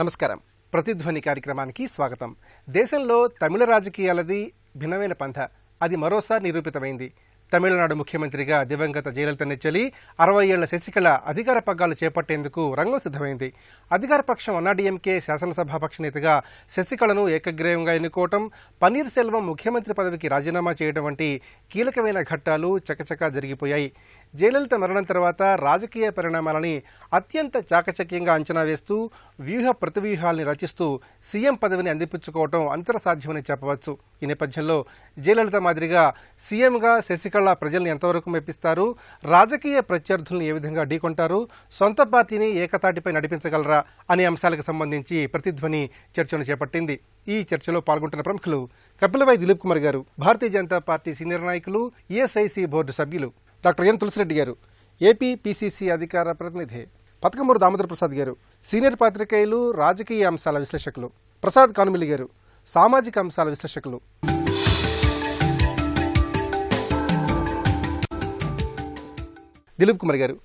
నమస్కారం. ప్రతిధ్వని కార్యక్రమానికి స్వాగతం. దేశంలో తమిళ రాజకీయాలది భిన్నమైన పంథ. అది మరోసారి నిరూపితమైంది. తమిళనాడు ముఖ్యమంత్రిగా దివంగత జయలలిత నెచ్చెలి 60 ఏళ్ల శశికళ అధికార పగ్గాలు చేపట్టేందుకు రంగం సిద్ధమైంది. అధికార పక్షం అన్నాడీఎంకే శాసనసభాపక్ష నేతగా శశికళను ఏకగ్రీవంగా ఎన్నుకోవటం, పన్నీర్ సెల్వం ముఖ్యమంత్రి పదవికి రాజీనామా చేయడం వంటి కీలకమైన ఘట్టాలు చకచకా జరిగిపోయాయి. జయలలిత మరణం తర్వాత రాజకీయ పరిణామాలని అత్యంత చాకచక్యంగా అంచనా వేస్తూ వ్యూహ ప్రతివ్యూహాల్ని రచిస్తూ సీఎం పదవిని అందిపుచ్చుకోవడం అంతరసాధ్యమని చెప్పవచ్చు. ఈ నేపథ్యంలో జయలలిత మాదిరిగా సీఎంగా శశికళ ప్రజల్ని ఎంతవరకు మెప్పిస్తారు, రాజకీయ ప్రత్యర్థుల్ని ఏ విధంగా ఢీకొంటారు, సొంత పార్టీని ఏకతాటిపై నడిపించగలరా అనే అంశాలకు సంబంధించి ప్రతిధ్వని చర్చను చేపట్టింది. ఈ చర్చలో పాల్గొంటున్న ప్రముఖులు కపిలవాయి దిలీప్ కుమార్ గారు, భారతీయ జనతా పార్టీ సీనియర్ నాయకులు, ఈఎస్ఐసి బోర్డు సభ్యులు, డాక్టర్ ఎన్ తులసిరెడ్డి గారు, ఏపీ పిసిసి అధికార ప్రతినిధి, పతకమూరు దామోదర ప్రసాద్ గారు, సీనియర్ పాత్రికేయులు, రాజకీయ అంశాల విశ్లేషకులు, ప్రసాద్ కానుమిలి గారు, సామాజిక అంశాల విశ్లేషకులు. దిలీప్ కుమార్ గారు,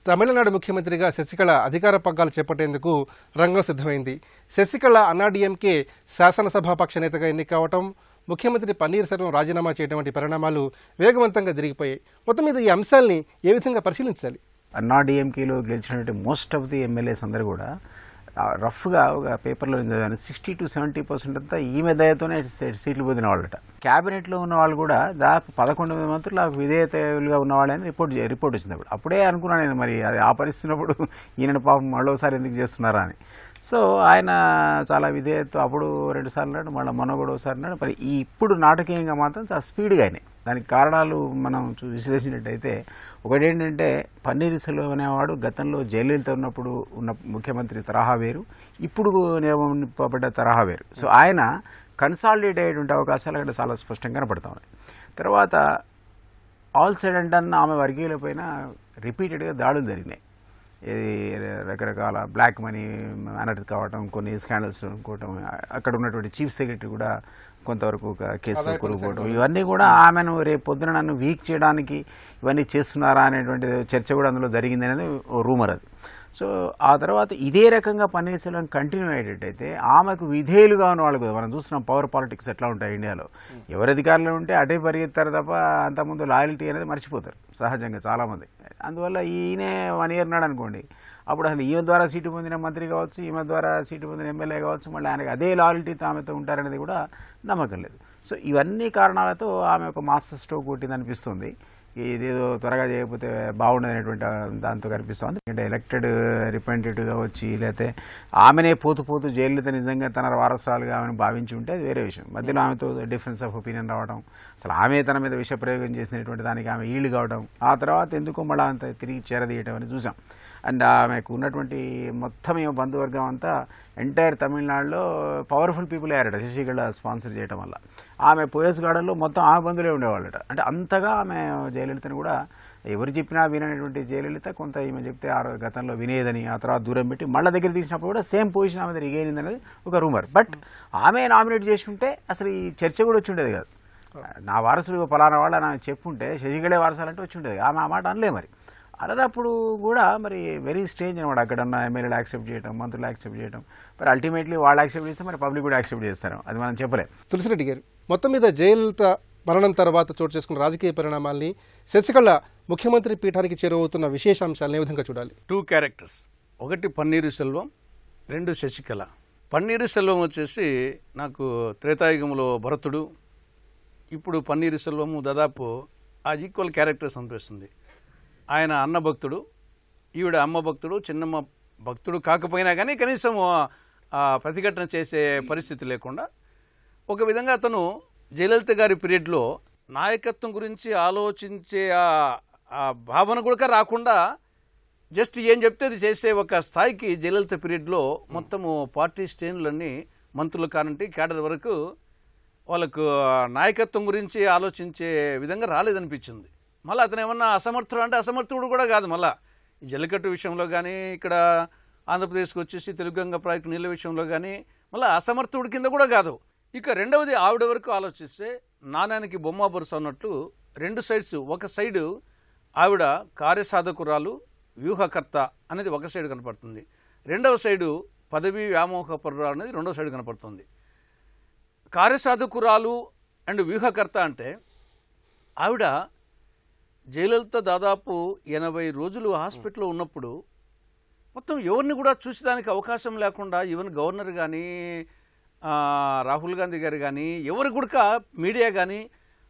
తమిళనాడు ముఖ్యమంత్రిగా శశికళ అధికార పగ్గాలు చేపట్టేందుకు రంగం సిద్ధమైంది. శశికళ అన్నాడీఎంకే శాసనసభాపక్ష నేతగా ఎన్నికవటం, ముఖ్యమంత్రి పన్నీర్ సెల్వం రాజీనామా చేయడం వంటి పరిణామాలు వేగవంతంగా జరిగిపోయాయి. మొత్తం మీద ఈ అంశాల్ని ఏ విధంగా పరిశీలించాలి? అన్నాడీఎంకేలో గెలిచినటువంటి మోస్ట్ ఆఫ్ ది ఎమ్మెల్యేస్ అందరూ కూడా రఫ్గా ఒక పేపర్లో 60 to 70% అంతా ఈమె దయతోనే సీట్లు పొందిన వాళ్ళట. క్యాబినెట్లో ఉన్న వాళ్ళు కూడా దాదాపు 11 మంత్రులు విధేయతలుగా ఉన్నవాళ్ళని రిపోర్ట్ వచ్చింది. అప్పుడే అనుకున్నాను నేను, మరి అది ఆ పరిస్థితున్నప్పుడు ఈయన పాపం మరోసారి ఎందుకు చేస్తున్నారా అని. సో ఆయన చాలా విధేయత, అప్పుడు 2 సార్లు అన్నాడు, మళ్ళీ మొన్న కూడా ఒకసారి అన్నాడు. మరి ఇప్పుడు నాటకీయంగా మాత్రం చాలా స్పీడ్గా అయినాయి. దానికి కారణాలు మనం విశ్లేషించినట్టయితే, ఒకటేంటంటే పన్నీర్ సెల్వం అనేవాడు గతంలో జయలలిత ఉన్నప్పుడు ఉన్న ముఖ్యమంత్రి తరహా వేరు, ఇప్పుడు నియమింపబడ్డ తరహా వేరు. సో ఆయన కన్సాలిడేట్ అయ్యేటువంటి అవకాశాలు అక్కడ చాలా స్పష్టంగా కనపడతా ఉన్నాయి. తర్వాత ఆల్ సైడ్ అండ్ ఆమె వర్గీయులపైన రిపీటెడ్గా దాడులు జరిగినాయి. ఇది రకరకాల బ్లాక్ మనీ అనర్థ కావటం, కొన్ని స్కాండల్స్ అనుకోవటం, అక్కడ ఉన్నటువంటి చీఫ్ సెక్రటరీ కూడా కొంతవరకు ఒక కేసులో కొనుక్కోవడం, ఇవన్నీ కూడా ఆమెను రేపు పొద్దున నన్ను వీక్ చేయడానికి ఇవన్నీ చేస్తున్నారా అనేటువంటి చర్చ కూడా అందులో జరిగింది అనేది ఓ రూమర్ అది. సో ఆ తర్వాత ఇదే రకంగా పన్నీర్ సెల్వం కంటిన్యూ అయ్యేటట్టయితే ఆమెకు విధేయులుగా ఉన్న వాళ్ళు, మనం చూస్తున్నాం పవర్ పాలిటిక్స్ ఎట్లా ఉంటాయి ఇండియాలో. ఎవరు అధికారంలో ఉంటే అటే పరిగెత్తారు తప్ప అంతకుముందు లాయల్టీ అనేది మర్చిపోతారు సహజంగా చాలామంది. అందువల్ల ఈయనే 1 year ఉన్నాడు అనుకోండి, అప్పుడు అసలు ఈమె ద్వారా సీటు పొందిన మంత్రి కావచ్చు, ఈమె ద్వారా సీటు పొందిన ఎమ్మెల్యే కావచ్చు, మళ్ళీ ఆయనకు అదే లాయల్టీతో ఆమెతో ఉంటారనేది కూడా నమ్మకం లేదు. సో ఇవన్నీ కారణాలతో ఆమె ఒక మాస్టర్ స్ట్రోక్ కొట్టింది అనిపిస్తుంది. ఇదేదో త్వరగా చేయకపోతే బాగుండదు అనేటువంటి దాంతో కనిపిస్తుంది. అంటే ఎలక్టెడ్ రిప్రజెంటేటివ్గా వచ్చి, లేకపోతే ఆమెనే పోతూ జయలలిత నిజంగా తన వారసురాలుగా ఆమెను భావించి ఉంటే అది వేరే విషయం. మధ్యలో ఆమెతో డిఫరెన్స్ ఆఫ్ ఒపీనియన్ రావడం, అసలు ఆమె తన మీద విష ప్రయోగం చేసినటువంటి దానికి ఆమె ఈళ్ళు కావడం, ఆ తర్వాత ఎందుకో మళ్ళీ అంత తిరిగి చేరదీయటం అని చూసాం. అండ్ ఆమెకు ఉన్నటువంటి మొత్తం ఏమో బంధువర్గం అంతా ఎంటైర్ తమిళనాడులో పవర్ఫుల్ పీపుల్ అయ్యారట శశికళ స్పాన్సర్ చేయడం వల్ల. ఆమె పోలీస్ గార్డెన్లో మొత్తం ఆమె బంధువులే ఉండేవాళ్ళట. అంటే అంతగా ఆమె జయలలితను కూడా ఎవరు చెప్పినా వినటువంటి జయలలిత కొంత ఈమె చెప్తే గతంలో వినేదని, ఆ తర్వాత దూరం పెట్టి మళ్ళీ దగ్గర తీసినప్పుడు కూడా సేమ్ పొజిషన్ ఆమె దగ్గర రిగైన్ అనేది ఒక రూమర్. బట్ ఆమె నామినేట్ చేసి ఉంటే అసలు ఈ చర్చ కూడా వచ్చి ఉండేది కాదు. నా వారసులు ఫలానా వాళ్ళ ఆమె చెప్పుంటే శశికళే వారసాలంటే వచ్చి ఉండేది. ఆమె ఆ మాట అనలే. మరి అలాప్పుడు కూడా మరి వెరీ స్ట్రేంజ్ అనమాట. అక్కడ ఉన్న ఎమ్మెల్యేలు యాక్సెప్ట్ చేయడం, మంత్రులు యాక్సెప్ట్ చేయడం, మరి అల్టిమేట్లీ వాళ్ళు యాక్సెప్ట్ చేస్తే మరి పబ్లిక్ కూడా యాక్సెప్ట్ చేస్తారు, అది మనం చెప్పలేం. తులసిరెడ్డి గారు, మొత్తం మీద జయలలిత మరణం తర్వాత చోటు చేసుకున్న రాజకీయ పరిణామాల్ని, శశికళ ముఖ్యమంత్రి పీఠానికి చేరువవుతున్న విశేషాంశాలను ఏ విధంగా చూడాలి? 2 క్యారెక్టర్స్, ఒకటి పన్నీరు సెల్వం, 2 శశికళ. పన్నీరు సెల్వం వచ్చేసి నాకు త్రేతాయుగంలో భరతుడు, ఇప్పుడు పన్నీరు సెల్వము దాదాపు ఆ ఈక్వల్ క్యారెక్టర్స్ అనిపిస్తుంది. ఆయన అన్న భక్తుడు, ఈవిడ అమ్మ భక్తుడు. చిన్నమ్మ భక్తుడు కాకపోయినా కానీ కనీసం ప్రతిఘటన చేసే పరిస్థితి లేకుండా, ఒక విధంగా అతను జయలలిత గారి పీరియడ్లో నాయకత్వం గురించి ఆలోచించే ఆ భావన కూడా రాకుండా జస్ట్ ఏం చెప్తే అది చేసే ఒక స్థాయికి జయలలిత పీరియడ్లో మొత్తము పార్టీ శ్రేణులన్నీ, మంత్రులు కానంటే క్యాడర్ వరకు వాళ్ళకు నాయకత్వం గురించి ఆలోచించే విధంగా రాలేదనిపించింది. మళ్ళీ అతను ఏమన్నా అసమర్థుడు అంటే అసమర్థుడు కూడా కాదు. మళ్ళీ ఈ జల్లికట్టు విషయంలో కానీ, ఇక్కడ ఆంధ్రప్రదేశ్కి వచ్చేసి తెలుగుగంగ ప్రాజెక్టు నీళ్ళ విషయంలో కానీ మళ్ళీ అసమర్థుడి కింద కూడా కాదు. ఇక రెండవది, ఆవిడ వరకు ఆలోచిస్తే నాణ్యానికి బొమ్మ బరుస అన్నట్లు 2 సైడ్స్, ఒక సైడు ఆవిడ కార్యసాధకురాలు, వ్యూహకర్త అనేది ఒక సైడ్ కనపడుతుంది. రెండవ సైడు పదవి వ్యామోహపరురాలు అనేది రెండో సైడ్ కనపడుతుంది. కార్యసాధకురాలు అండ్ వ్యూహకర్త అంటే ఆవిడ జయలలిత దాదాపు 80 రోజులు హాస్పిటల్లో ఉన్నప్పుడు మొత్తం ఎవరిని కూడా చూసేదానికి అవకాశం లేకుండా ఈవెన్ గవర్నర్ కానీ రాహుల్ గాంధీ గారు కానీ ఎవరి కూడా మీడియా కానీ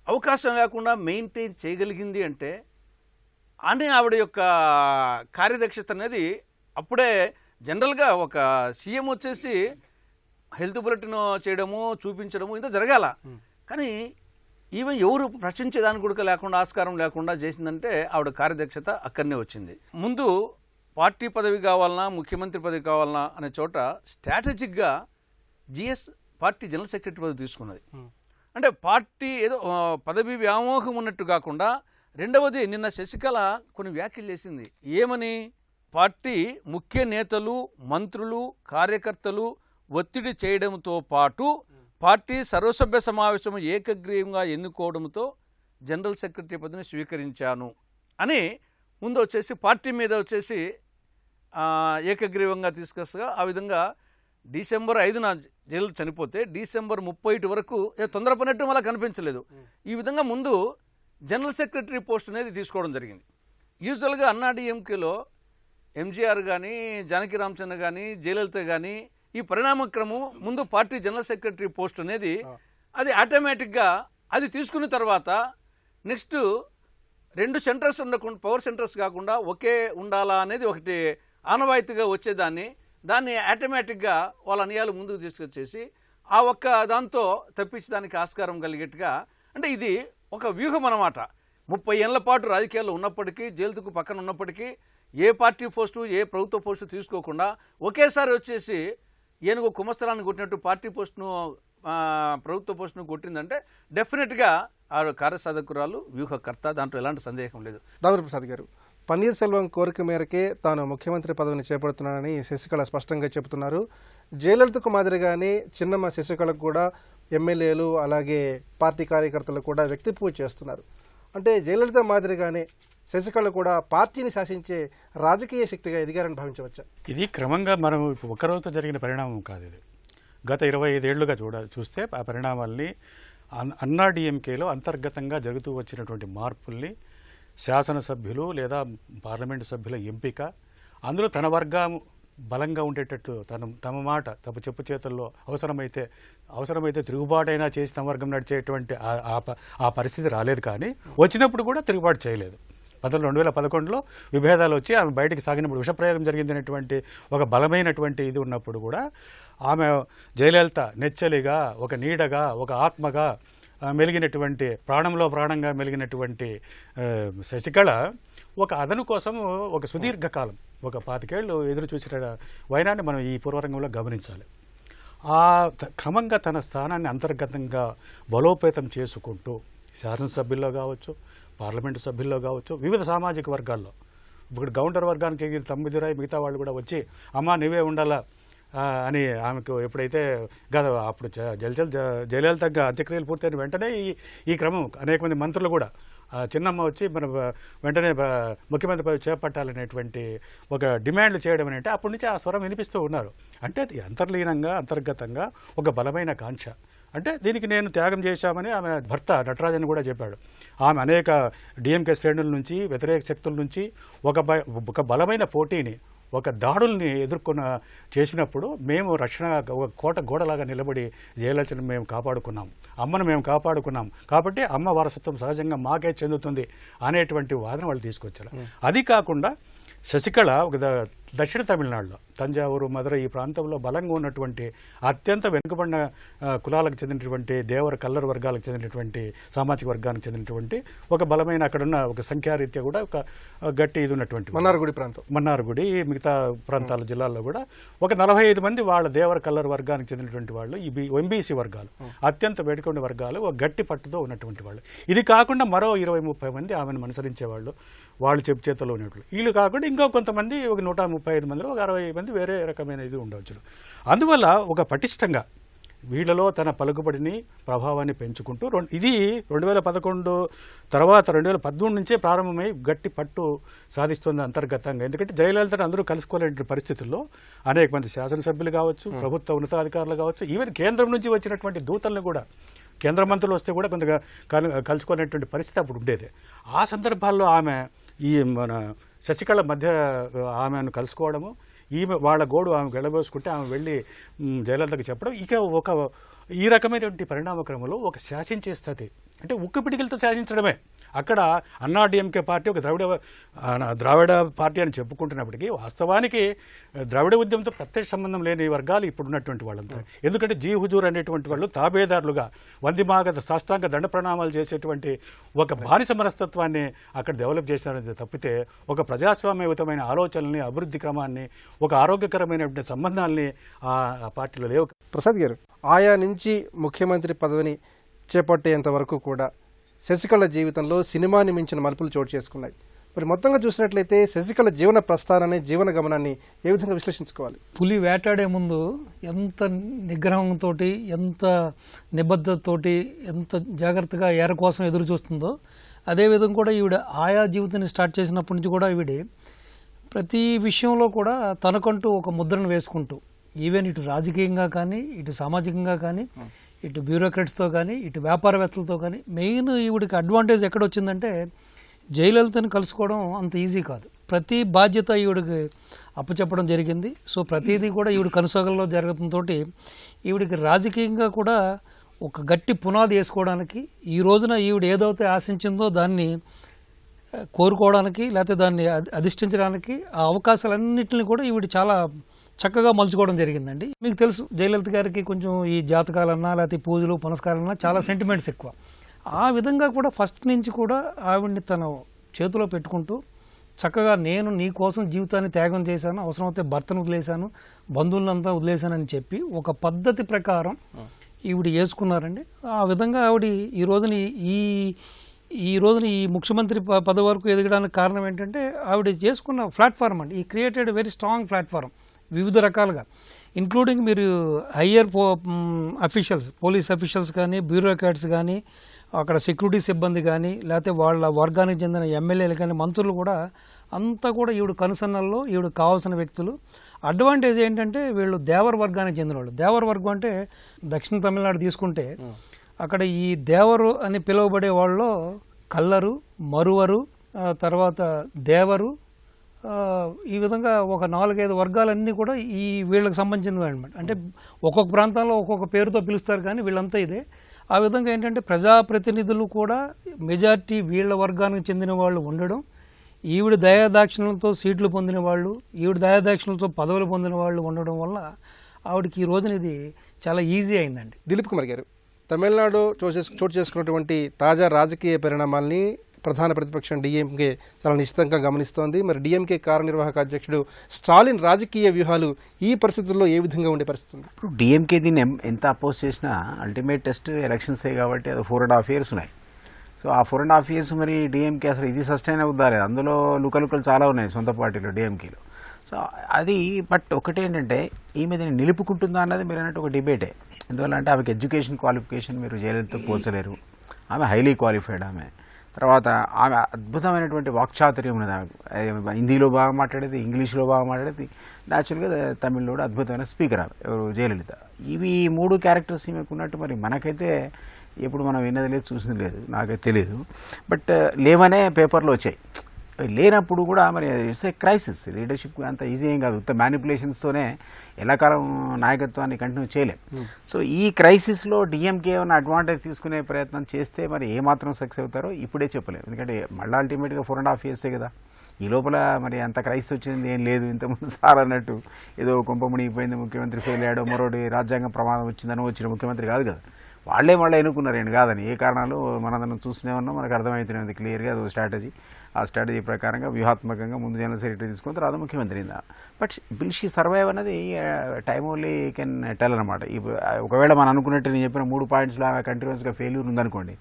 అవకాశం లేకుండా మెయింటైన్ చేయగలిగింది అంటే అని ఆవిడ యొక్క కార్యదక్షత అనేది అప్పుడే జనరల్గా ఒక సీఎం వచ్చేసి హెల్త్ బులెటిన్ చేయడము చూపించడము ఇంత జరగాల. కానీ ఈవెన్ ఎవరు ప్రశ్నించేదానికి కూడా లేకుండా ఆస్కారం లేకుండా చేసిందంటే ఆవిడ కార్యదక్షత అక్కడనే వచ్చింది. ముందు పార్టీ పదవి కావాలన్నా ముఖ్యమంత్రి పదవి కావాలన్నా అనే చోట స్ట్రాటజిక్గా జిఎస్ పార్టీ జనరల్ సెక్రటరీ పదవి తీసుకున్నది. అంటే పార్టీ ఏదో పదవి వ్యామోహం ఉన్నట్టు కాకుండా రెండవది నిన్న శశికళ కొన్ని వ్యాఖ్యలు చేసింది. ఏమని? పార్టీ ముఖ్య నేతలు మంత్రులు కార్యకర్తలు ఒత్తిడి చేయడంతో పాటు పార్టీ సర్వసభ్య సమావేశం ఏకగ్రీవంగా ఎన్నుకోవడంతో జనరల్ సెక్రటరీ పదవిని స్వీకరించాను అని ముందు వచ్చేసి పార్టీ మీద వచ్చేసి ఏకగ్రీవంగా తీసుకొస్తగా ఆ విధంగా డిసెంబర్ 5న జైలు చనిపోతే డిసెంబర్ 30 వరకు తొందరపడినట్టు మళ్ళీ కనిపించలేదు. ఈ విధంగా ముందు జనరల్ సెక్రటరీ పోస్ట్ అనేది తీసుకోవడం జరిగింది. యూజువల్గా అన్నాడీఎంకేలో ఎంజీఆర్ కానీ జానకి రామచంద్ర కానీ జయలలిత కానీ ఈ పరిణామక్రమం ముందు పార్టీ జనరల్ సెక్రటరీ పోస్ట్ అనేది అది ఆటోమేటిక్గా అది తీసుకున్న తర్వాత నెక్స్ట్ 2 సెంటర్స్ ఉండకుండా పవర్ సెంటర్స్ కాకుండా ఒకే ఉండాలా అనేది ఒకటి ఆనవాయితీగా వచ్చేదాన్ని దాన్ని ఆటోమేటిక్గా వాళ్ళ నియాలు ముందుకు తీసుకొచ్చేసి ఆ ఒక్క దాంతో తప్పించడానికి ఆస్కారం కలిగేట్టుగా అంటే ఇది ఒక వ్యూహం అన్నమాట. 30 ఏళ్ల పాటు రాజకీయాల్లో ఉన్నప్పటికీ జైలుకు పక్కన ఉన్నప్పటికీ ఏ పార్టీ పోస్టు ఏ ప్రభుత్వ పోస్టు తీసుకోకుండా ఒకేసారి వచ్చేసి ఏనుగు కుమస్తరాన్ని కొట్టినట్టు పార్టీ పోస్టును ప్రభుత్వ పోస్టును కొట్టిందంటే డెఫినెట్గా ఆ కార్యసాధకురాలు వ్యూహకర్త, దాంట్లో ఎలాంటి సందేహం లేదు. దామోదర్ ప్రసాద్ గారు, పన్నీర్ సెల్వం కోరిక మేరకే తాను ముఖ్యమంత్రి పదవిని చేపడుతున్నానని శశికళ స్పష్టంగా చెబుతున్నారు. జయలలితకు మాదిరిగానే చిన్నమ్మ శశికళకు కూడా ఎమ్మెల్యేలు అలాగే పార్టీ కార్యకర్తలు కూడా వ్యక్తి పూజ చేస్తున్నారు. అంటే జయలలిత మాదిరిగానే శశికళ కూడా పార్టీని శాసించే రాజకీయ శక్తిగా ఎదిగారని భావించవచ్చా? ఇది క్రమంగా మనం ఒకరోజుతో జరిగిన పరిణామం కాదు. ఇది గత 25 ఏళ్లుగా చూస్తే ఆ పరిణామాల్ని అన్నాడీఎంకేలో అంతర్గతంగా జరుగుతూ వచ్చినటువంటి మార్పుల్ని శాసనసభ్యులు లేదా పార్లమెంటు సభ్యుల ఎంపిక, అందులో తన వర్గం బలంగా ఉండేటట్టు తమ మాట తమ చెప్పు చేతుల్లో అవసరమైతే తిరుగుబాటైనా చేసి తమ వర్గం నడిచేటువంటి ఆ పరిస్థితి రాలేదు. కానీ వచ్చినప్పుడు కూడా తిరుగుబాటు చేయలేదు. 2011లో విభేదాలు వచ్చి ఆమె బయటికి సాగినప్పుడు విషప్రయోగం జరిగింది అనేటువంటి ఒక బలమైనటువంటి ఇది ఉన్నప్పుడు కూడా ఆమె జయలలిత నెచ్చలిగా ఒక నీడగా ఒక ఆత్మగా మెలిగినటువంటి ప్రాణంలో ప్రాణంగా మెలిగినటువంటి శశికళ ఒక అదను కోసం ఒక సుదీర్ఘకాలం ఒక 25 ఏళ్ళు ఎదురు చూసిన వైనాన్ని మనం ఈ పూర్వరంగంలో గమనించాలి. ఆ క్రమంగా తన స్థానాన్ని అంతర్గతంగా బలోపేతం చేసుకుంటూ శాసనసభ్యుల్లో కావచ్చు పార్లమెంటు సభ్యుల్లో కావచ్చు వివిధ సామాజిక వర్గాల్లో ఇప్పుడు గౌండర్ వర్గానికి తమ్మిదిరాయి మిగతా వాళ్ళు కూడా వచ్చి అమ్మా నువ్వే ఉండాలా అని ఆమెకు ఎప్పుడైతే అప్పుడు జయలలిత అంత్యక్రియలు పూర్తయిన వెంటనే ఈ క్రమం అనేక మంది మంత్రులు కూడా చిన్నమ్మ వచ్చి మన వెంటనే ముఖ్యమంత్రి పదవి చేపట్టాలనేటువంటి ఒక డిమాండ్లు చేయడం అంటే అప్పటి నుంచి ఆ స్వరం వినిపిస్తూ ఉన్నారు. అంటే అది అంతర్లీనంగా అంతర్గతంగా ఒక బలమైన కాంక్ష. అంటే దీనికి నేను త్యాగం చేశామని ఆమె భర్త నటరాజన్ కూడా చెప్పాడు. ఆమె అనేక డిఎంకే శ్రేణుల నుంచి వ్యతిరేక శక్తుల నుంచి ఒక బలమైన పోటీని ఒక దాడుల్ని చేసినప్పుడు మేము రక్షణ ఒక కోట గోడలాగా నిలబడి జయలలితను మేము కాపాడుకున్నాం, అమ్మను మేము కాపాడుకున్నాం కాబట్టి అమ్మ వారసత్వం సహజంగా మాకే చెందుతుంది అనేటువంటి వాదన వాళ్ళు తీసుకొచ్చారు. అది కాకుండా శశికళ ఒక దక్షిణ తమిళనాడులో తంజావూరు మధురై ఈ ప్రాంతంలో బలంగా ఉన్నటువంటి అత్యంత వెనుకబడిన కులాలకు చెందినటువంటి దేవర కల్లర్ వర్గాలకు చెందినటువంటి సామాజిక వర్గానికి చెందినటువంటి ఒక బలమైన అక్కడున్న ఒక సంఖ్యారీత్యా కూడా ఒక గట్టి ఇది ఉన్నటువంటి మన్నార్గుడి మిగతా ప్రాంతాల జిల్లాల్లో కూడా ఒక 45 మంది వాళ్ళ దేవర కల్లర్ వర్గానికి చెందినటువంటి వాళ్ళు ఈ ఎంబీసీ వర్గాలు అత్యంత వేడుకొండ వర్గాలు ఒక గట్టి పట్టుతో ఉన్నటువంటి వాళ్ళు. ఇది కాకుండా మరో 20-30 మంది ఆమెను అనుసరించేవాళ్ళు, వాళ్ళు చెప్పు చేతలో ఉన్నట్లు. వీళ్ళు కాకుండా ఇంకో కొంతమంది ఒక 135 మందిలో ఒక 60 మంది వేరే రకమైన ఇది ఉండవచ్చు. అందువల్ల ఒక పటిష్టంగా వీళ్ళలో తన పలుకుబడిని ప్రభావాన్ని పెంచుకుంటూ ఇది 2011 తర్వాత 2013 నుంచే ప్రారంభమై గట్టి పట్టు సాధిస్తుంది అంతర్గతంగా. ఎందుకంటే జయలలితను అందరూ కలుసుకోలేని పరిస్థితుల్లో అనేక మంది శాసనసభ్యులు కావచ్చు, ప్రభుత్వ ఉన్నతాధికారులు కావచ్చు, ఈవెన్ కేంద్రం నుంచి వచ్చినటువంటి దూతలను కూడా, కేంద్ర మంత్రులు వస్తే కూడా కొంతగా కలుసుకునేటువంటి పరిస్థితి అప్పుడు ఉండేది. ఆ సందర్భాల్లో ఆమె ఈ మన శశికళ మధ్య ఆమెను కలుసుకోవడము, ఈమె వాళ్ళ గోడు ఆమె వెళ్ళబోసుకుంటే ఆమె వెళ్ళి జయలలితకు చెప్పడం, ఇక ఈ రకమైనటువంటి పరిణామక్రమంలో ఒక శాసించే స్థితి, అంటే ఉక్కు పిడికిలతో శాసించడమే. అక్కడ అన్నాడీఎంకే పార్టీ ఒక ద్రావిడ పార్టీ అని చెప్పుకుంటున్నప్పటికీ వాస్తవానికి ద్రావిడ ఉద్యమంతో ప్రత్యక్ష సంబంధం లేని వర్గాలు ఇప్పుడు ఉన్నటువంటి వాళ్ళంతా. ఎందుకంటే జీ హుజూర్ అనేటువంటి వాళ్ళు తాబేదారులుగా వందిమాగత సాష్టాంగ దండ ప్రణామాలు చేసేటువంటి ఒక బానిస మనస్తత్వాన్ని అక్కడ డెవలప్ చేశారని తప్పితే ఒక ప్రజాస్వామ్యయుతమైన ఆలోచనల్ని, అభివృద్ధి క్రమాన్ని, ఒక ఆరోగ్యకరమైనటువంటి సంబంధాలని ఆ పార్టీలో లేవు. ప్రసాద్ గారు, ఆయా నుంచి ముఖ్యమంత్రి పదవిని చేపట్టేంత వరకు కూడా శశికళ జీవితంలో సినిమాని మించిన మలుపులు చోటు చేసుకున్నాయి. మరి మొత్తంగా చూసినట్లయితే శశికళ జీవన ప్రస్థానాన్ని, జీవన గమనాన్ని ఏ విధంగా విశ్లేషించుకోవాలి? పులి వేటాడే ముందు ఎంత నిగ్రహంతో, ఎంత నిబద్ధతతోటి, ఎంత జాగ్రత్తగా ఏర కోసం ఎదురు చూస్తుందో, అదేవిధంగా కూడా ఈవిడ ఆయా జీవితాన్ని స్టార్ట్ చేసినప్పటి నుంచి కూడా ఈవిడ ప్రతి విషయంలో కూడా తనకంటూ ఒక ముద్రను వేసుకుంటూ, ఈవెన్ ఇటు రాజకీయంగా కానీ, ఇటు సామాజికంగా కానీ, ఇటు బ్యూరోక్రాట్స్తో కానీ, ఇటు వ్యాపారవేత్తలతో కానీ, మెయిన్ ఈవిడికి అడ్వాంటేజ్ ఎక్కడొచ్చిందంటే జయలలితను కలుసుకోవడం అంత ఈజీ కాదు. ప్రతి బాధ్యత ఈవిడికి అప్పచెప్పడం జరిగింది. సో ప్రతిదీ కూడా ఈవిడ కనుసగల్లో జరగడంతో ఈవిడికి రాజకీయంగా కూడా ఒక గట్టి పునాది వేసుకోవడానికి, ఈ రోజున ఈవిడ ఏదైతే ఆశించిందో దాన్ని కోరుకోవడానికి, లేకపోతే దాన్ని అధిష్ఠించడానికి ఆ అవకాశాలన్నింటినీ కూడా ఈవిడ చాలా చక్కగా మలుచుకోవడం జరిగిందండి. మీకు తెలుసు జయలలిత గారికి కొంచెం ఈ జాతకాలన్నా, లేకపోతే పూజలు పునస్కారాలన్నా చాలా సెంటిమెంట్స్ ఎక్కువ. ఆ విధంగా కూడా ఫస్ట్ నుంచి కూడా ఆవిడ్ని తన చేతిలో పెట్టుకుంటూ చక్కగా నేను నీ కోసం జీవితాన్ని త్యాగం చేశాను, అవసరమైతే భర్తను వదిలేశాను, బంధువులంతా వదిలేశానని చెప్పి ఒక పద్ధతి ప్రకారం ఈవిడ వేసుకున్నారండి. ఆ విధంగా ఆవిడ ఈ రోజున ఈ ముఖ్యమంత్రి పదవి వరకు ఎదగడానికి కారణం ఏంటంటే ఆవిడ చేసుకున్న ప్లాట్ఫామ్ అండి. ఈ క్రియేటెడ్ వెరీ స్ట్రాంగ్ ప్లాట్ఫామ్ వివిధ రకాలుగా, ఇంక్లూడింగ్ మీరు హయ్యర్ అఫీషియల్స్, పోలీస్ అఫీషియల్స్ కానీ, బ్యూరోక్రాట్స్ కానీ, అక్కడ సెక్యూరిటీ సిబ్బంది కానీ, లేకపోతే వాళ్ళ వర్గానికి చెందిన ఎమ్మెల్యేలు కానీ, మంత్రులు కూడా అంతా కూడా ఈవిడ కనుసన్నల్లో ఈవిడకి కావాల్సిన వ్యక్తులు. అడ్వాంటేజ్ ఏంటంటే వీళ్ళు దేవర వర్గానికి చెందిన వాళ్ళు. దేవర వర్గం అంటే దక్షిణ తమిళనాడు తీసుకుంటే అక్కడ ఈ దేవరు అని పిలువబడే వాళ్ళు కల్లరు, మరువరు, తర్వాత దేవరు, ఈ విధంగా ఒక 4-5 వర్గాలన్నీ కూడా ఈ వీళ్ళకి సంబంధించినవి అనమాట. అంటే ఒక్కొక్క ప్రాంతాల్లో ఒక్కొక్క పేరుతో పిలుస్తారు కానీ వీళ్ళంతా ఇదే. ఆ విధంగా ఏంటంటే ప్రజాప్రతినిధులు కూడా మెజార్టీ వీళ్ళ వర్గానికి చెందిన వాళ్ళు ఉండడం, ఈవిడ దయాదాక్షిణ్యంతో సీట్లు పొందిన వాళ్ళు, ఈవిడ దయాదాక్షిణ్యంతో పదవులు పొందిన వాళ్ళు ఉండడం వల్ల ఆవిడకి ఈ రోజున ఇది చాలా ఈజీ అయిందండి. దిలీప్ కుమార్ గారు, తమిళనాడు చోటు చేసుకున్నటువంటి తాజా రాజకీయ పరిణామాల్ని ప్రధాన ప్రతిపక్షం డిఎంకే చాలా నిశ్చితంగా గమనిస్తోంది. మరి డిఎంకే కార్యనిర్వాహక అధ్యక్షుడు స్టాలిన్ రాజకీయ వ్యూహాలు ఈ పరిస్థితుల్లో ఏ విధంగా ఉండే పరిస్థితి ఉంది? ఇప్పుడు డిఎంకే దీన్ని ఎంత అపోజ్ చేసినా అల్టిమేట్ టెస్ట్ ఎలక్షన్సే కాబట్టి అది 4.5 years ఉన్నాయి. సో ఆ 4.5 years మరి డిఎంకే అసలు ఇది సస్టైన్ అవుద్దా లేదు, అందులో లుకలుకలు చాలా ఉన్నాయి సొంత పార్టీలో డిఎంకేలో. సో అది బట్ ఒకటేంటంటే ఈమె దీన్ని నిలుపుకుంటుందా అన్నది మీరు అన్నట్టు ఒక డిబేటే. ఎందువల్ల అంటే ఆమెకి ఎడ్యుకేషన్ క్వాలిఫికేషన్ మీరు జయలలితతో పోల్చలేరు. ఆమె హైలీ క్వాలిఫైడ్. ఆమె తర్వాత ఆమె అద్భుతమైనటువంటి వాక్చాతుర్యం ఉన్నది. ఆమె హిందీలో బాగా మాట్లాడేది, ఇంగ్లీష్లో బాగా మాట్లాడేది, న్యాచురల్గా తమిళ్లో కూడా అద్భుతమైన స్పీకర్ ఆమె ఎవరు జయలలిత. ఇవి 3 క్యారెక్టర్స్ ఈమెకు ఉన్నట్టు మరి మనకైతే ఎప్పుడు మనం విన్నది లేదు, చూసింది లేదు, నాకైతే తెలియదు. బట్ లేవనే పేపర్లో వచ్చాయి. లేనప్పుడు కూడా మరి ఇట్స్ ఏ క్రైసిస్. లీడర్షిప్ అంత ఈజీ ఏం కాదు. ఉత్త మ్యానిపులేషన్స్తోనే ఎల్లకాలం నాయకత్వాన్ని కంటిన్యూ చేయలేం. సో ఈ క్రైసిస్లో డిఎంకే ఏమైనా అడ్వాంటేజ్ తీసుకునే ప్రయత్నం చేస్తే మరి ఏమాత్రం సక్సెస్ అవుతారో ఇప్పుడే చెప్పలేము. ఎందుకంటే మళ్ళీ అల్టిమేట్గా 4.5 years కదా. ఈ లోపల మరి అంత క్రైసిస్ వచ్చింది ఏం లేదు. ఇంతకుముందు సార్ అన్నట్టు ఏదో కొంప మునిగిపోయింది, ముఖ్యమంత్రి ఫెయిల్ అయ్యాడో, మరోటి రాజ్యాంగ ప్రమాదం వచ్చిందని వచ్చిన ముఖ్యమంత్రి కాదు కదా. వాళ్ళే ఎన్నుకున్నారు ఏంటి కాదని. ఏ కారణాలు మనందరం చూస్తూనే ఉన్నాం, మనకు అర్థమవుతున్నది క్లియర్గా. అది స్ట్రాటజీ. ఆ స్ట్రాటజీ ప్రకారంగా వ్యూహాత్మకంగా ముందు జనరల్ సెక్రటరీ తీసుకుని తర్వాత ముఖ్యమంత్రి. బట్ విల్ షీ సర్వైవ్ అన్నది టైమ్ ఓన్లీ కెన్ టెల్ అనమాట. ఒకవేళ మనం అనుకున్నట్టు నేను చెప్పిన 3 pointsలో ఆమె కంటిన్యూస్గా ఫెయిల్యూర్ ఉందనుకోండి,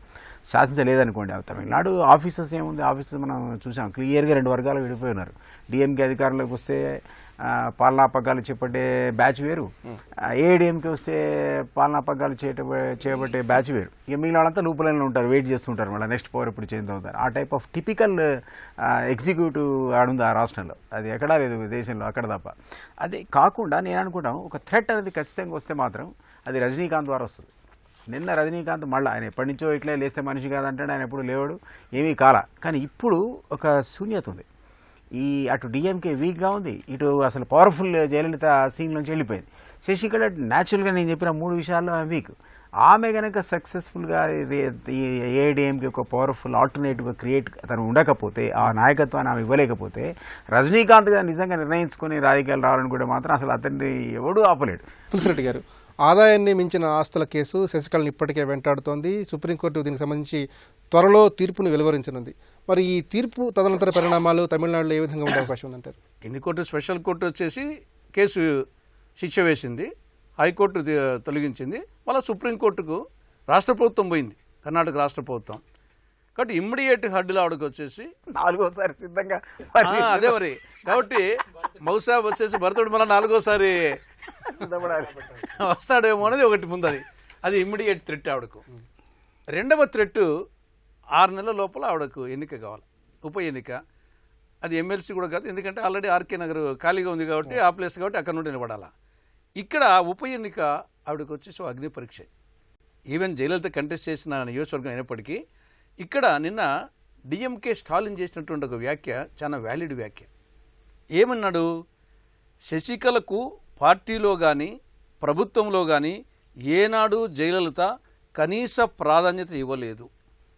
శాసించలేదనుకోండి, తమిళనాడు ఆఫీసర్స్ ఏముంది, ఆఫీసర్స్ మనం చూసాం క్లియర్గా 2 వర్గాలు విడిపోయి ఉన్నారు. డిఎంకే అధికారంలోకి వస్తే పాలనా పగ్గాలు చేపట్టే బ్యాచ్ వేరు, ఏఐడిఎంకి వస్తే పాలనా పగ్గాలు చేపట్టే బ్యాచ్ వేరు. ఇక మిగిలిన వాళ్ళంతా లూపులైన్లో ఉంటారు, వెయిట్ చేస్తుంటారు, మళ్ళీ నెక్స్ట్ పవర్ ఎప్పుడు చేంజ్ అవుతారు. ఆ టైప్ ఆఫ్ టిపికల్ ఎగ్జిక్యూటివ్ ఆడుంది ఆ రాష్ట్రంలో, అది ఎక్కడా లేదు దేశంలో, అక్కడ తప్ప. అది కాకుండా నేను అనుకుంటాం ఒక థ్రెట్ అనేది ఖచ్చితంగా వస్తే మాత్రం అది రజనీకాంత్ ద్వారా వస్తుంది. నిన్న రజనీకాంత్ మళ్ళీ ఆయన ఎప్పటి నుంచో ఇట్లే లేస్తే మనిషి కాదంటే ఆయన ఎప్పుడు లేవాడు, ఏమీ కాల. కానీ ఇప్పుడు ఒక శూన్యత ఉంది. ఈ అటు డిఎంకే వీక్గా ఉంది, ఇటు అసలు పవర్ఫుల్ జయలలిత సీన్ నుంచి వెళ్ళిపోయింది. శశికళ న్యాచురల్గా నేను చెప్పిన 3 విషయాల్లో వీక్. ఆమె కనుక సక్సెస్ఫుల్గా ఏఐడిఎంకి ఒక పవర్ఫుల్ ఆల్టర్నేటివ్గా క్రియేట్ తను ఉండకపోతే, ఆ నాయకత్వాన్ని ఆమె ఇవ్వలేకపోతే, రజనీకాంత్గా నిజంగా నిర్ణయించుకుని రాజకీయాలు రావాలనుకుంటే మాత్రం అసలు అతన్ని ఎవడూ ఆపలేడు. తులసిరెడ్డి గారు, ఆదాయాన్ని మించిన ఆస్తుల కేసు శశికళను ఇప్పటికే వెంటాడుతోంది. సుప్రీంకోర్టు దీనికి సంబంధించి త్వరలో తీర్పును వెలువరించనుంది. మరి ఈ తీర్పు తదనంతర పరిణామాలు తమిళనాడులో ఏ విధంగా ఉండే అవకాశం ఉందంటారు? కింది కోర్టు స్పెషల్ కోర్టు వచ్చేసి కేసు శిక్ష వేసింది, హైకోర్టు తొలగించింది, మళ్ళీ సుప్రీంకోర్టుకు రాష్ట్ర ప్రభుత్వం పోయింది, కర్ణాటక రాష్ట్ర ప్రభుత్వం. కాబట్టి ఇమ్మీడియట్ హడ్డులు ఆవిడకి వచ్చేసి 4వసారి సిద్ధంగా అదే మరి. కాబట్టి బహుశా వచ్చేసి భరతుడు మళ్ళీ 4వసారి వస్తాడేమో అనేది ఒకటి ముందు. అది ఇమ్మీడియట్ థ్రెట్ ఆవిడకు. రెండవ థ్రెట్ 6 నెలల లోపల ఆవిడకు ఎన్నిక కావాలి, ఉప ఎన్నిక. అది ఎమ్మెల్సీ కూడా కాదు, ఎందుకంటే ఆల్రెడీ ఆర్కే నగర్ ఖాళీగా ఉంది కాబట్టి ఆ ప్లేస్ కాబట్టి అక్కడ నుండి నిలబడాలా. ఇక్కడ ఉప ఎన్నిక ఆవిడకు వచ్చేసి అగ్ని పరీక్ష. ఈవెన్ జయలలిత కంటెస్ట్ చేసిన నియోజకవర్గం అయినప్పటికీ ఇక్కడ నిన్న డిఎంకే స్టాలిన్ చేసినటువంటి ఒక వ్యాఖ్య చాలా వ్యాలిడ్ వ్యాఖ్య. ఏమన్నాడు? శశికళకు పార్టీలో కానీ ప్రభుత్వంలో కానీ ఏనాడు జయలలిత కనీస ప్రాధాన్యత ఇవ్వలేదు.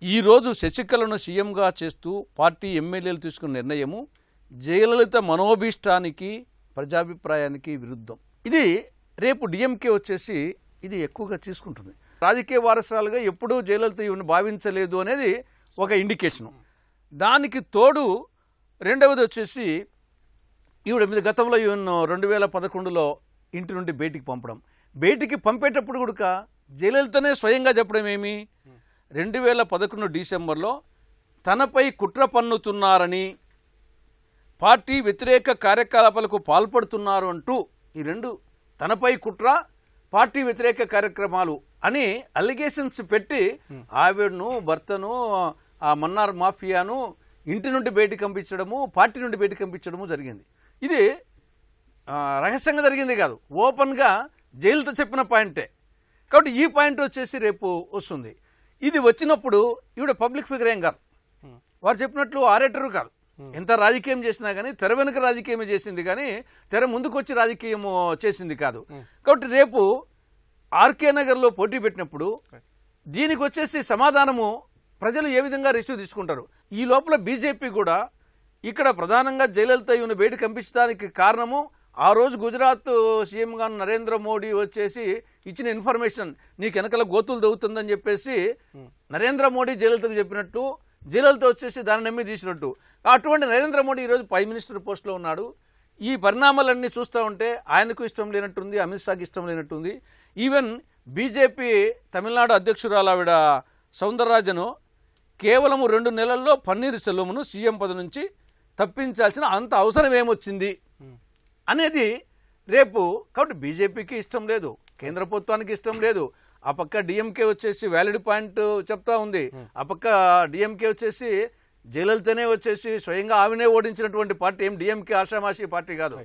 ఈరోజు శశికళను సీఎంగా చేస్తూ పార్టీ ఎమ్మెల్యేలు తీసుకున్న నిర్ణయము జయలలిత మనోభీష్టానికి ప్రజాభిప్రాయానికి విరుద్ధం. ఇది రేపు డిఎంకే వచ్చేసి ఇది ఎక్కువగా తీసుకుంటుంది. రాజకీయ వారసురాలుగా ఎప్పుడూ జయలలిత ఈవిని భావించలేదు అనేది ఒక ఇండికేషను. దానికి తోడు రెండవది వచ్చేసి ఈవిడ మీద గతంలో ఈవెన్ 2011లో ఇంటి నుండి బయటికి పంపడం, బయటికి పంపేటప్పుడు కూడా జయలలితనే స్వయంగా చెప్పడం ఏమి, 2011 డిసెంబర్లో తనపై కుట్ర పన్నుతున్నారని, పార్టీ వ్యతిరేక కార్యకలాపాలకు పాల్పడుతున్నారు అంటూ, ఈ రెండు తనపై కుట్ర పార్టీ వ్యతిరేక కార్యక్రమాలు అని అలిగేషన్స్ పెట్టి ఆవిడను భర్తను ఆ మన్నార్ మాఫియాను ఇంటి నుండి బయటికి పంపించడము, పార్టీ నుండి బయటికి పంపించడము జరిగింది. ఇది రహస్యంగా జరిగింది కాదు, ఓపెన్గా జైలుతో చెప్పిన పాయింటే. కాబట్టి ఈ పాయింట్ వచ్చేసి రేపు వస్తుంది. ఇది వచ్చినప్పుడు ఈవిడ పబ్లిక్ ఫిగర్ ఏం కాదు, వారు చెప్పినట్లు ఆరేటరు కాదు. ఎంత రాజకీయం చేసినా కానీ తెర వెనుక రాజకీయమే చేసింది కానీ తెర ముందుకు వచ్చి రాజకీయం చేసింది కాదు. కాబట్టి రేపు ఆర్కే నగర్లో పోటీ పెట్టినప్పుడు దీనికి వచ్చేసి సమాధానము ప్రజలు ఏ విధంగా రిసీవ్ తీసుకుంటారు. ఈ లోపల బీజేపీ కూడా ఇక్కడ ప్రధానంగా జయలలిత ఈవిని బయట కంపించడానికి కారణము ఆ రోజు గుజరాత్ సీఎంగా నరేంద్ర మోడీ వచ్చేసి ఇచ్చిన ఇన్ఫర్మేషన్, నీకు వెనకల గోతులు దవ్వుతుందని చెప్పేసి నరేంద్ర మోడీ జయలలితకు చెప్పినట్టు, జయలలిత వచ్చేసి దాన్ని నమ్మి తీసినట్టు. అటువంటి నరేంద్ర మోడీ ఈరోజు ప్రైమ్ మినిస్టర్ పోస్ట్లో ఉన్నాడు. ఈ పరిణామాలన్నీ చూస్తూ ఉంటే ఆయనకు ఇష్టం లేనట్టుంది, అమిత్ షాకి ఇష్టం లేనట్టుంది. ఈవెన్ బీజేపీ తమిళనాడు అధ్యక్షురాలు ఆవిడ సౌందరరాజను కేవలం 2 నెలల్లో పన్నీర్ సెల్వమును సీఎం పదవి నుంచి తప్పించాల్సిన అంత అవసరం ఏమొచ్చింది అనేది రేపు. కాబట్టి బీజేపీకి ఇష్టం లేదు, కేంద్ర ప్రభుత్వానికి ఇష్టం లేదు. ఆ పక్క డిఎంకే వచ్చేసి వ్యాలిడ్ పాయింట్ చెప్తా ఉంది, ఆ పక్క డిఎంకే వచ్చేసి జయలలితనే వచ్చేసి స్వయంగా ఆమెనే ఓడించినటువంటి పార్టీ, ఏం డిఎంకే ఆషామాషి పార్టీ కాదు.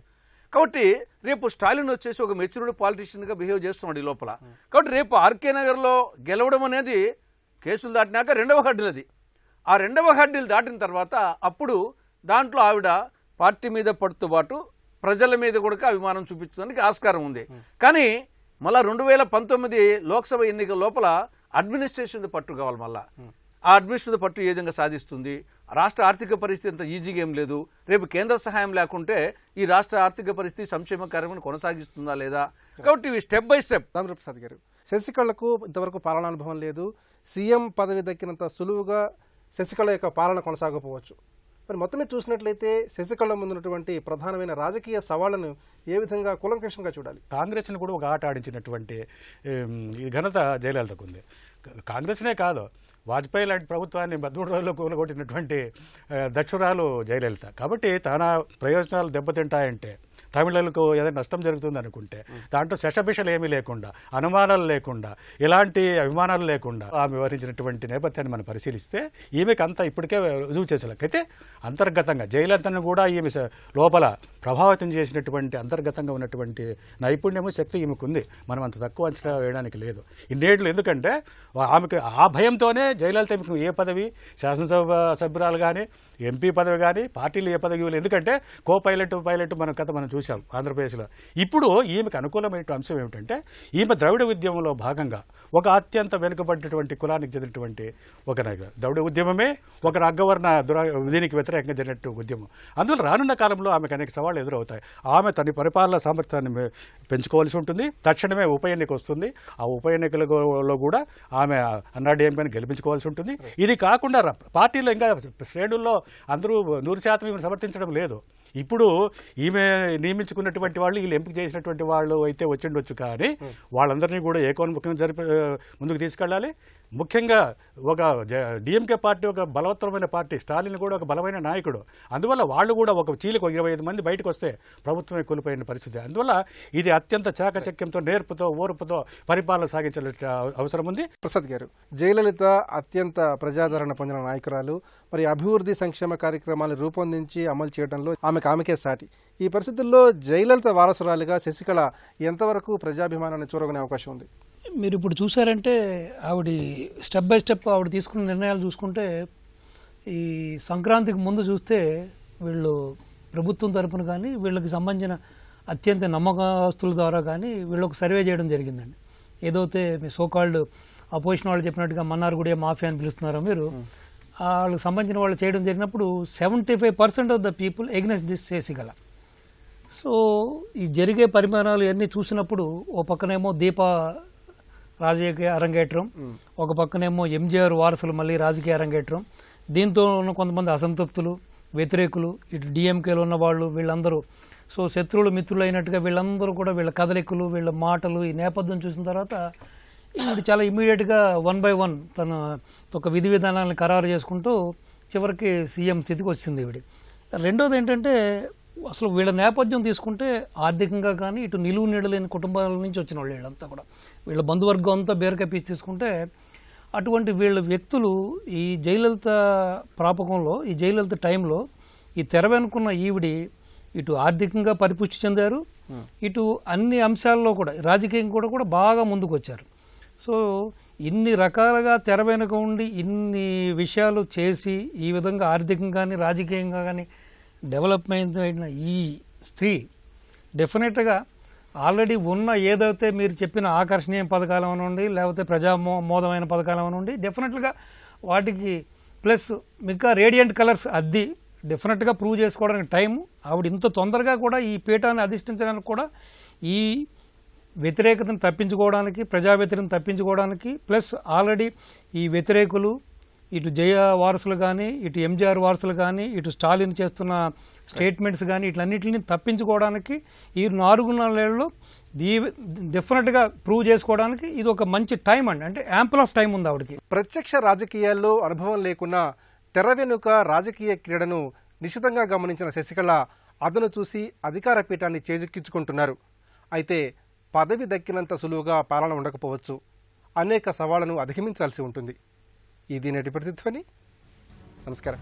కాబట్టి రేపు స్టాలిన్ వచ్చేసి ఒక మెచ్యూర్డ్ పాలిటిషియన్గా బిహేవ్ చేస్తున్నాడు ఈ లోపల. కాబట్టి రేపు ఆర్కే నగర్లో గెలవడం అనేది కేసులు దాటినాక రెండవ హడ్డీలది. ఆ రెండవ హడ్డీలు దాటిన తర్వాత అప్పుడు దాంట్లో ఆవిడ పార్టీ మీద పడుతుబాటు ప్రజల మీద కూడా అభిమానం చూపించడానికి ఆస్కారం ఉంది. కానీ మళ్ళీ 2019 లోక్సభ ఎన్నికల లోపల అడ్మినిస్ట్రేషన్ పట్టు కావాలి. మళ్ళీ ఆ అడ్మినిస్ట్రేషన్ పట్టు ఏ విధంగా సాధిస్తుంది? రాష్ట్ర ఆర్థిక పరిస్థితి అంత ఈజీగా ఏం లేదు. రేపు కేంద్ర సహాయం లేకుంటే ఈ రాష్ట్ర ఆర్థిక పరిస్థితి సంక్షేమ కార్యక్రమాన్ని కొనసాగిస్తుందా లేదా? కాబట్టి ఇవి స్టెప్ బై స్టెప్. రామప్రసాద్ గారు, శశికళకు ఇంతవరకు పాలనా అనుభవం లేదు, సీఎం పదవి దక్కినంత సులువుగా శశికళ యొక్క పాలన కొనసాగకపోవచ్చు. మరి మొత్తం మీద చూసినట్లయితే శశికళ ముందున్నటువంటి ప్రధానమైన రాజకీయ సవాళ్లను ఏ విధంగా కూలంకషంగా చూడాలి? కాంగ్రెస్ని కూడా ఒక ఆట ఆడించినటువంటి ఈ ఘనత జయలలితకు ఉంది. కాంగ్రెస్నే కాదు, వాజ్పేయి లాంటి ప్రభుత్వాన్ని 13 రోజుల్లో కూలగొట్టినటువంటి దక్షురాలు జయలలిత. కాబట్టి తన ప్రయోజనాలు దెబ్బతింటాయంటే తమిళులకు ఏదైనా నష్టం జరుగుతుంది అనుకుంటే దాంట్లో శషభిషలు ఏమీ లేకుండా, అనుమానాలు లేకుండా, ఎలాంటి అభిమానాలు లేకుండా ఆమె వివరించినటువంటి నేపథ్యాన్ని మనం పరిశీలిస్తే ఈమెకి అంతా ఇప్పటికే రుజువు చేసేలాకైతే అంతర్గతంగా జయలలితను కూడా ఈమె లోపల ప్రభావితం చేసినటువంటి అంతర్గతంగా ఉన్నటువంటి నైపుణ్యము, శక్తి ఈమెకు ఉంది. మనం అంత తక్కువ అంచనా వేయడానికి లేదు ఇన్నేళ్ళు. ఎందుకంటే ఆమెకు ఆ భయంతోనే జయలలిత ఏ పదవి, శాసనసభ సభ్యురాలు కానీ, ఎంపీ పదవి కానీ, పార్టీలు ఏ పదవి ఇవ్వలేదు. ఎందుకంటే పైలట్ మన కథ మనం చూసాం ఆంధ్రప్రదేశ్లో. ఇప్పుడు ఈమెకు అనుకూలమైన అంశం ఏమిటంటే ఈమె ద్రవిడ ఉద్యమంలో భాగంగా ఒక అత్యంత వెనుకబడినటువంటి కులానికి చెందినటువంటి ఒక నాయకుడు. ద్రవిడ ఉద్యమమే ఒక అగ్రవర్ణ దీనికి వ్యతిరేకంగా జరిగినట్టు ఉద్యమం. అందువల్ల రానున్న కాలంలో ఆమెకు అనేక సవాళ్లు ఎదురవుతాయి. ఆమె తన పరిపాలన సామర్థ్యాన్ని పెంచుకోవాల్సి ఉంటుంది. తక్షణమే ఉప ఎన్నిక వస్తుంది. ఆ ఉప ఎన్నికలలో కూడా ఆమె అన్నాడీఎంకేని గెలిపించుకోవాల్సి ఉంటుంది. ఇది కాకుండా పార్టీలో ఇంకా శ్రేణుల్లో అందరూ 100% ఈమెను సమర్థించడం లేదు. ఇప్పుడు ఈమె నియమించుకున్నటువంటి వాళ్ళు, వీళ్ళు ఎంపిక చేసినటువంటి వాళ్ళు అయితే వచ్చిండొచ్చు, కానీ వాళ్ళందరినీ కూడా ఏకోన్ముఖంగా ముందుకు తీసుకెళ్ళాలి. ముఖ్యంగా ఒక డిఎంకే పార్టీ ఒక బలవత్తరమైన పార్టీ, స్టాలిన్ కూడా ఒక బలమైన నాయకుడు. అందువల్ల వాళ్ళు కూడా ఒక చీలకు 25 మంది బయటకు వస్తే ప్రభుత్వమే కోల్పోయిన పరిస్థితి. అందువల్ల ఇది అత్యంత చాకచక్యంతో, నేర్పుతో, ఓర్పుతో పరిపాలన సాగించాల్సిన అవసరం ఉంది. ప్రసాద్ గారు, జయలలిత అత్యంత ప్రజాదరణ పొందిన నాయకురాలు. మరి అభివృద్ధి సంక్షేమ కార్యక్రమాలు రూపొందించి అమలు చేయడంలో ఆమెకే సాటి. ఈ పరిస్థితుల్లో జయలలిత వారసురాలుగా శశికళ ఎంతవరకు ప్రజాభిమానాన్ని చూరగొనే అవకాశం ఉంది? మీరు ఇప్పుడు చూసారంటే ఆవిడ స్టెప్ బై స్టెప్ ఆవిడ తీసుకున్న నిర్ణయాలు చూసుకుంటే, ఈ సంక్రాంతికి ముందు చూస్తే వీళ్ళు ప్రభుత్వం తరపున కానీ, వీళ్ళకి సంబంధించిన అత్యంత నమ్మకస్తుల ద్వారా కానీ వీళ్ళొక సర్వే చేయడం జరిగిందండి. ఏదైతే మీ సోకాల్డ్ అపోజిషన్ వాళ్ళు చెప్పినట్టుగా మన్నార్గుడి మాఫియా అని పిలుస్తున్నారో మీరు, వాళ్ళకి సంబంధించిన వాళ్ళు చేయడం జరిగినప్పుడు 75% of the people against this Sasikala. So ఈ జరిగే పరిమాణాలు ఇవన్నీ చూసినప్పుడు ఓ పక్కనేమో దీప రాజకీయ అరంగేట్రం, ఒక పక్కనేమో ఎంజీఆర్ వారసులు మళ్ళీ రాజకీయ అరంగేట్రం. దీంతో ఉన్న కొంతమంది అసంతృప్తులు, వ్యతిరేకులు, ఇటు డిఎంకేలో ఉన్న వాళ్ళు, వీళ్ళందరూ సో శత్రువులు మిత్రులు అయినట్టుగా వీళ్ళందరూ కూడా వీళ్ళ కదలికలు, వీళ్ళ మాటలు, ఈ నేపథ్యం చూసిన తర్వాత ఈవిడ చాలా ఇమీడియట్గా 1 by 1 తన ఒక విధి విధానాలను ఖరారు చేసుకుంటూ చివరికి సీఎం స్థితికి వచ్చింది ఈవిడ. రెండోది ఏంటంటే, అసలు వీళ్ళ నేపథ్యం తీసుకుంటే ఆర్థికంగా కానీ ఇటు నిలువు నీడలేని కుటుంబాల నుంచి వచ్చిన వాళ్ళు వీళ్ళంతా కూడా, వీళ్ళ బంధువర్గం అంతా బేరకాయ పీసి తీసుకుంటే అటువంటి వీళ్ళ వ్యక్తులు ఈ జయలలిత ప్రాపకంలో, ఈ జయలలిత టైంలో ఈ తెర వెనుకున్న ఈవిడి ఇటు ఆర్థికంగా పరిపుష్టి చెందారు, ఇటు అన్ని అంశాల్లో కూడా రాజకీయంగా కూడా బాగా ముందుకు వచ్చారు. సో ఇన్ని రకాలుగా తెర వెనుక ఉండి ఇన్ని విషయాలు చేసి ఈ విధంగా ఆర్థికంగా కానీ రాజకీయంగా కానీ డెవలప్మెంట్ అయిన ఈ స్త్రీ డెఫినెట్గా ఆల్రెడీ ఉన్న ఏదైతే మీరు చెప్పిన ఆకర్షణీయ పథకాలు అవనండి, లేకపోతే ప్రజామోదమైన పథకాలు అవనండి, డెఫినెట్గా వాటికి ప్లస్ ఇంకా రేడియంట్ కలర్స్ అద్ది డెఫినెట్గా ప్రూవ్ చేసుకోవడానికి టైం ఆవిడ ఇంత తొందరగా కూడా ఈ పీఠాన్ని అధిష్ఠించడానికి కూడా ఈ వ్యతిరేకతను తప్పించుకోవడానికి, ప్రజా వ్యతిరేకతను తప్పించుకోవడానికి, ప్లస్ ఆల్రెడీ ఈ వ్యతిరేకులు ఇటు జయ వారసులు కానీ, ఇటు ఎంజీఆర్ వారసులు కానీ, ఇటు స్టాలిన్ చేస్తున్న స్టేట్మెంట్స్ కానీ ఇట్లన్నింటినీ తప్పించుకోవడానికి ఈ 4 నెలల్లో డెఫినెట్గా ప్రూవ్ చేసుకోవడానికి ఇది ఒక మంచి టైం అండి. అంటే యాంపుల్ ఆఫ్ టైం ఉంది ఆవిడకి. ప్రత్యక్ష రాజకీయాల్లో అనుభవం లేకున్నా తెర వెనుక రాజకీయ క్రీడను నిశితంగా గమనించిన శశికళ అదను చూసి అధికార పీఠాన్ని చేజిక్కించుకుంటున్నారు. అయితే పదవి దక్కినంత సులువుగా పాలన ఉండకపోవచ్చు. అనేక సవాళ్లను అధిగమించాల్సి ఉంటుంది. ఇది నేటి ప్రతిధ్వని. నమస్కారం.